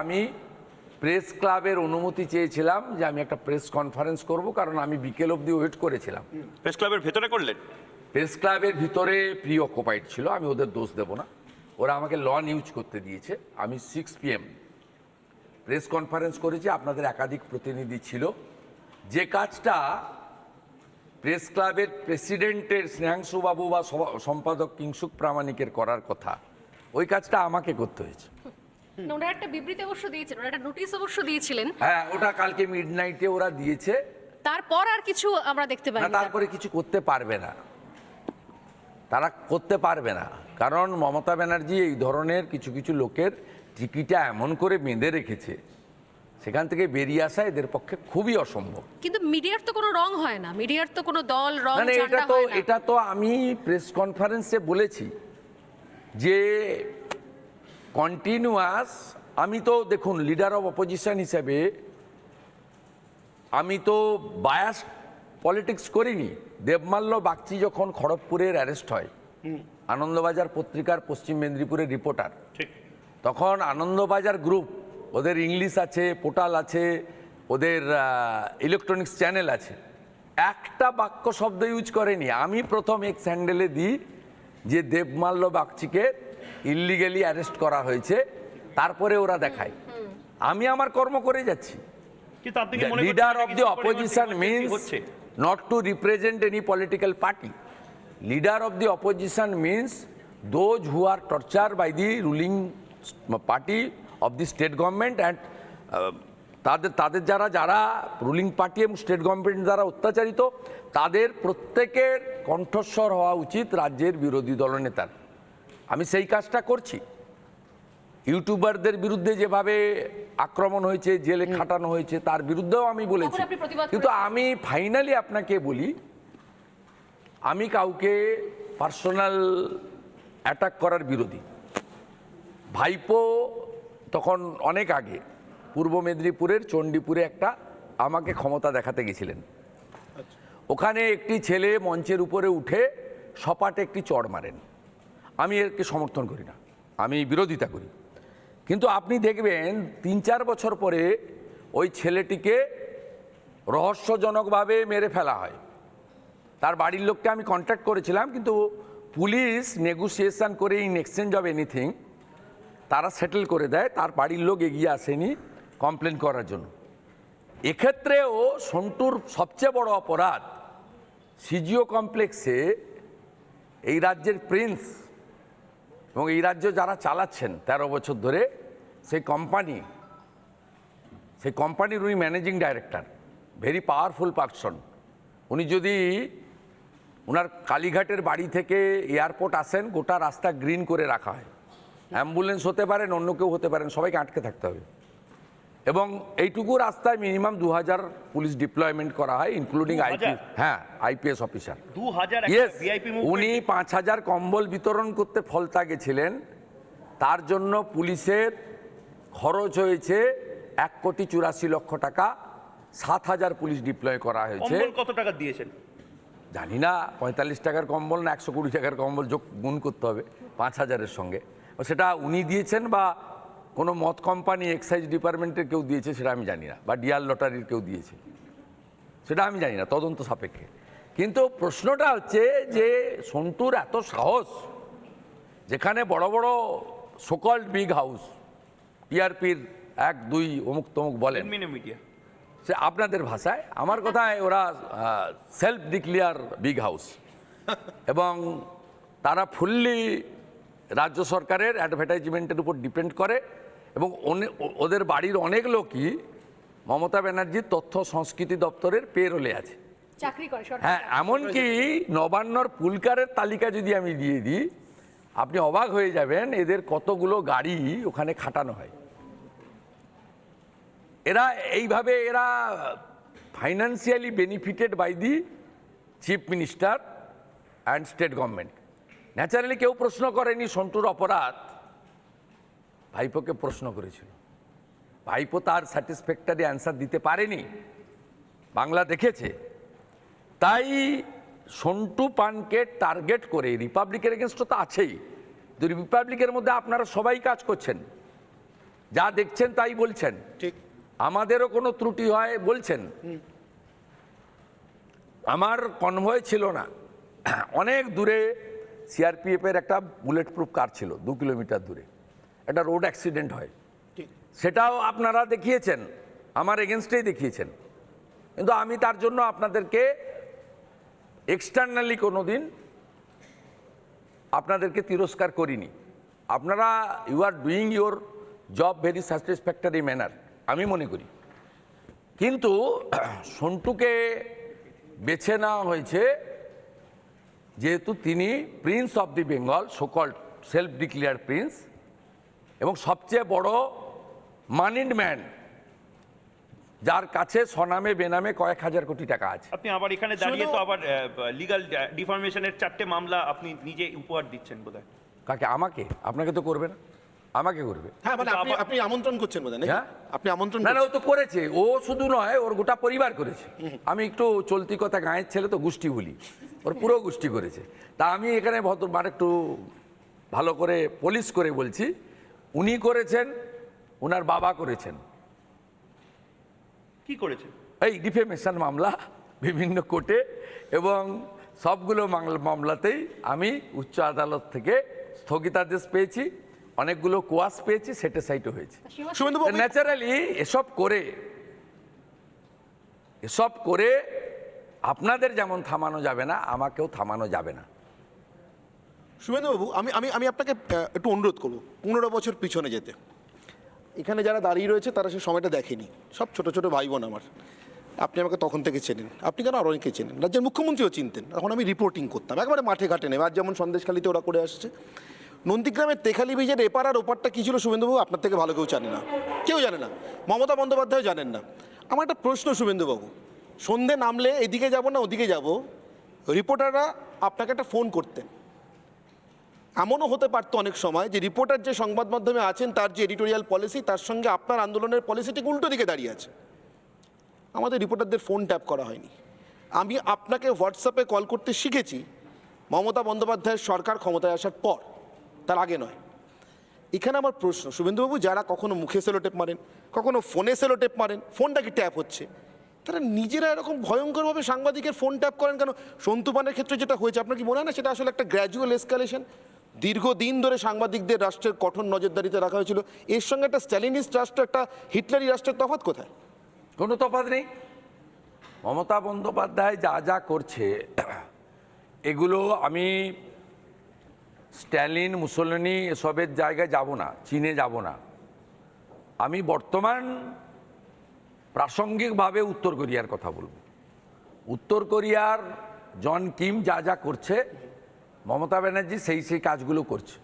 আমি প্রেস ক্লাবের অনুমতি চেয়েছিলাম যে আমি একটা প্রেস কনফারেন্স করব, কারণ আমি বিকেল অবধি ওয়েট করেছিলাম। প্রেস ক্লাবের ভেতরে করলেন? প্রেস ক্লাবের ভিতরে প্রি অকুপাইড ছিল, আমি ওদের দোষ দেব না, ওরা আমাকে লন ইউজ করতে দিয়েছে। আমি 6 PM প্রেস কনফারেন্স করেছি, আপনাদের একাধিক প্রতিনিধি ছিল। যে কাজটা প্রেস ক্লাবের প্রেসিডেন্টের স্নেহাংশুবাবু বা সম্পাদক কিংসুক প্রামাণিকের করার কথা, ওই কাজটা আমাকে করতে হয়েছে। ওনারা একটা বিবৃতি অবশ্য দিয়েছিলেন, ওনারা একটা নোটিশ অবশ্য দিয়েছিলেন। হ্যাঁ, ওটা কালকে মিডনাইটে ওরা দিয়েছে। তারপর আর কিছু আমরা দেখতে পাই না, তারপরে কিছু করতে পারবে না, তারা করতে পারবে না, কারণ মমতা ব্যানার্জি এই ধরনের কিছু কিছু লোকের টিকিটা এমন করে বেঁধে রেখেছে, সেখান থেকে বেরিয়ে আসা এদের পক্ষে খুবই অসম্ভব। কিন্তু মিডিয়ার তো কোনো রং হয় না, মিডিয়ার তো কোনো দল রং মানে ঝান্ডা হয় না। এটা তো আমি প্রেস কনফারেন্সে বলেছি যে কন্টিনিউয়াস, আমি তো দেখুন লিডার অফ অপোজিশন হিসেবে আমি তো বায়াস পলিটিক্স করিনি। দেবমাল্য বাগচি যখন খড়গপুরের অ্যারেস্ট হয়, আনন্দবাজার পত্রিকার পশ্চিম মেদিনীপুরের রিপোর্টার, তখন আনন্দবাজার গ্রুপ, ওদের ইংলিশ আছে, পোর্টাল আছে, ওদের ইলেকট্রনিক্স চ্যানেল আছে, একটা বাক্য শব্দ ইউজ করেনি। আমি প্রথম এক্স হ্যান্ডেলে দিই যে দেবমাল্য বাগচিকে ইল্লিগালি অ্যারেস্ট করা হয়েছে, তারপরে ওরা দেখায়। আমি আমার কর্ম করে যাচ্ছি। Leader of the opposition means not to represent any political party. Leader of the opposition means those who are tortured by the ruling party of the state government and তাদের যারা রুলিং পার্টি এবং state government দ্বারা অত্যাচারিত, তাদের প্রত্যেকের কণ্ঠস্বর হওয়া উচিত রাজ্যের বিরোধী দলনেতার। আমি সেই কাজটা করছি। ইউটিউবারদের বিরুদ্ধে যেভাবে আক্রমণ হয়েছে, জেলে খাটানো হয়েছে, তার বিরুদ্ধেও আমি বলেছি। কিন্তু আমি ফাইনালি আপনাকে বলি, আমি কাউকে পার্সোনাল অ্যাটাক করার বিরোধী। ভাইপো তখন অনেক আগে পূর্ব মেদিনীপুরের চণ্ডীপুরে আমাকে ক্ষমতা দেখাতে গেছিলেন। ওখানে একটি ছেলে মঞ্চের উপরে উঠে সপাটে একটি চড় মারেন। আমি এরকে সমর্থন করি না, আমি বিরোধিতা করি। কিন্তু আপনি দেখবেন 3-4 বছর পরে ওই ছেলেটিকে রহস্যজনকভাবে মেরে ফেলা হয়। তার বাড়ির লোককে আমি কন্ট্যাক্ট করেছিলাম, কিন্তু পুলিশ নেগোসিয়েশন করে ইন এক্সচেঞ্জ অফ এনিথিং তারা সেটেল করে দেয়। তার বাড়ির লোক এগিয়ে আসেনি কমপ্লেন করার জন্য। এক্ষেত্রেও সন্টুর সবচেয়ে বড় অপরাধ, সিজিও কমপ্লেক্সে এই রাজ্যের প্রিন্স এবং এই রাজ্য যারা চালাচ্ছেন 13 বছর ধরে, সেই কোম্পানির উনি managing director, very powerful person. উনি যদি ওনার কালীঘাটের বাড়ি থেকে এয়ারপোর্ট আসেন, গোটা রাস্তা গ্রিন করে রাখা হয়। অ্যাম্বুলেন্স হতে পারেন, অন্য কেউ হতে পারেন, সবাইকে আটকে থাকতে হবে। এবং এইটুকু রাস্তায় মিনিমাম 2000 পুলিশ ডিপ্লয়মেন্ট করা হয়, ইনক্লুডিং আইপিএস অফিসার। উনি 5000 কম্বল বিতরণ করতে ফলতা গেছিলেন, তার জন্য পুলিশের খরচ হয়েছে 1,84,00,000 টাকা। 7000 পুলিশ ডিপ্লয় করা হয়েছে। কত টাকা দিয়েছেন জানি না, 45 টাকার কম্বল না 120 টাকার কম্বল, যোগ গুণ করতে হবে 5000-এর সঙ্গে। সেটা উনি দিয়েছেন বা কোনো মদ কোম্পানি, এক্সাইজ ডিপার্টমেন্টের কেউ দিয়েছে, সেটা আমি জানি না, বা ডিয়ার লটারির কেউ দিয়েছে, সেটা আমি জানি না, তদন্ত সাপেক্ষে। কিন্তু প্রশ্নটা হচ্ছে যে সন্টুর এত সাহস, যেখানে বড় বড় সোকল্ড বিগ হাউস, টিআরপির 1-2 অমুক তমুক বলেন, সে আপনাদের ভাষায়, আমার কথায় ওরা সেলফ ডিক্লেয়ার বিগ হাউস, এবং তারা ফুললি রাজ্য সরকারের অ্যাডভার্টাইজমেন্টের উপর ডিপেন্ড করে, এবং ওদের বাড়ির অনেক লোকই মমতা ব্যানার্জির তথ্য সংস্কৃতি দপ্তরের পেরোলে আছে, চাকরি করে। হ্যাঁ, এমনকি নবান্নর পুলকারের তালিকা যদি আমি দিয়ে দিই, আপনি অবাক হয়ে যাবেন এদের কতগুলো গাড়ি ওখানে খাটানো হয়। এইভাবে এরা financially benefited by the chief minister and state government. Naturally কেউ প্রশ্ন করেনি সন্টুর অপরাধ, ভাইপোকে প্রশ্ন করেছিল। ভাইপো তার স্যাটিসফ্যাক্টরি অ্যান্সার দিতে পারেনি, বাংলা দেখেছে। তাই সন্টু পানকে টার্গেট করে রিপাবলিকের এগেনস্ট তো আছেই, রিপাবলিকের মধ্যে আপনারা সবাই কাজ করছেন, যা দেখছেন তাই বলছেন, ঠিক। আমাদেরও কোনো ত্রুটি হয় বলছেন। আমার কনভয় ছিল না, অনেক দূরে সিআরপিএফের একটা বুলেট প্রুফ কার ছিল 2 কিলোমিটার দূরে, একটা রোড অ্যাক্সিডেন্ট হয়, ঠিক। সেটাও আপনারা দেখিয়েছেন, আমার এগেনস্টেই দেখিয়েছেন, কিন্তু আমি তার জন্য আপনাদেরকে এক্সটার্নালি কোনো দিন আপনাদেরকে তিরস্কার করিনি। আপনারা you are doing your job very satisfactory manner, আমি মনে করি। কিন্তু সন্টুকে বেছে নেওয়া হয়েছে যেহেতু তিনি Prince of the Bengal, so-called self declare Prince, এবং সবচেয়ে বড় মানিড ম্যান, যার কাছে স্বনামে বেনামে কয়েক হাজার কোটি টাকা আছে। আপনি আবার এখানে দাঁড়িয়ে তো আবার লিগ্যাল ডিফরমেশনের 4টে মামলা আপনি নিজে উপহার দিচ্ছেন বোধহয়। কাকে? আমাকে? আপনাকে তো করবে না, আমাকে করবে। হ্যাঁ, মানে আপনি আমন্ত্রণ করছেন বোধহয়, নাকি? হ্যাঁ? আপনি আমন্ত্রণ না না, ও তো করেছে, ও শুধু নয়, ওর গোটা পরিবার করেছে। আমি একটু চলতি কথা, গাঁয়ের ছেলে তো গোষ্ঠী বলি, ওর পুরো গোষ্ঠী করেছে। তা আমি এখানে মানে একটু ভালো করে পলিশ করে বলছি, উনি করেছেন, ওনার বাবা করেছেন। কি করেছেন? এই ডিফেমেশন মামলা বিভিন্ন কোর্টে, এবং সবগুলো মামলাতেই আমি উচ্চ আদালত থেকে স্থগিতাদেশ পেয়েছি, অনেকগুলো কোয়াস পেয়েছি, সেটেসাইটও হয়েছে। শুভেন্দুবাবু, ন্যাচারালি এসব করে আপনাদের যেমন থামানো যাবে না, আমাকেও থামানো যাবে না। শুভেন্দুবাবু, আমি আমি আমি আপনাকে একটু অনুরোধ করবো 15 বছর পিছনে যেতে। এখানে যারা দাঁড়িয়ে রয়েছে তারা সে সময়টা দেখেনি, সব ছোট ছোট ভাই বোন আমার। আপনি আমাকে তখন থেকে চেনেন, আপনি কেন আরও অনেকে চেনেন, রাজ্যের মুখ্যমন্ত্রীও চিনতেন। তখন আমি রিপোর্টিং করতাম একেবারে মাঠে ঘাটে নেই, আজ যেমন সন্দেশখালিতে ওরা করে আসছে। নন্দীগ্রামের তেখালি ব্রিজের এপার আর ওপারটা কী ছিল শুভেন্দুবাবু, আপনার থেকে ভালো কেউ জানে না, কেউ জানে না, মমতা বন্দ্যোপাধ্যায় জানেন না। আমার একটা প্রশ্ন শুভেন্দুবাবু, সন্ধে নামলে এদিকে যাব না ওদিকে যাব, রিপোর্টাররা আপনাকে একটা ফোন করতেন। এমনও হতে পারতো অনেক সময় যে রিপোর্টার যে সংবাদ মাধ্যমে আছেন তার যে এডিটোরিয়াল পলিসি, তার সঙ্গে আপনার আন্দোলনের পলিসি ঠিক উল্টো দিকে দাঁড়িয়ে আছে। আমাদের রিপোর্টারদের ফোন ট্যাপ করা হয়নি। আমি আপনাকে হোয়াটসঅ্যাপে কল করতে শিখেছি মমতা বন্দ্যোপাধ্যায়ের সরকার ক্ষমতায় আসার পর, তার আগে নয়। এখানে আমার প্রশ্ন শুভেন্দুবাবু, যারা কখনো মুখে সেলোটেপ মারেন, কখনো ফোনে সেলোটেপ মারেন, ফোনটা কি ট্যাপ হচ্ছে, তারা নিজেরা এরকম ভয়ঙ্করভাবে সাংবাদিকের ফোন ট্যাপ করেন কেন? সন্তু পানের ক্ষেত্রে যেটা হয়েছে, আপনার কি মনে হয় না সেটা আসলে একটা গ্র্যাজুয়াল এসকালেশন? দীর্ঘদিন ধরে সাংবাদিকদের রাষ্ট্রের কঠোর নজরদারিতে রাখা হয়েছিল, এর সঙ্গে একটা স্ট্যালিনিস্ট রাষ্ট্র, একটা হিটলারি রাষ্ট্রের তফাৎ কোথায়? কোনো তফাৎ নেই। মমতা বন্দ্যোপাধ্যায় যা যা করছে এগুলো আমি স্ট্যালিন, মুসোলিনি এসবের জায়গায় যাব না, চীনে যাব না। আমি বর্তমান প্রাসঙ্গিকভাবে উত্তর কোরিয়ার কথা বলবো। উত্তর কোরিয়ার জন কিম যা যা করছে, মমতা ব্যানার্জি সেই কাজগুলো করছে।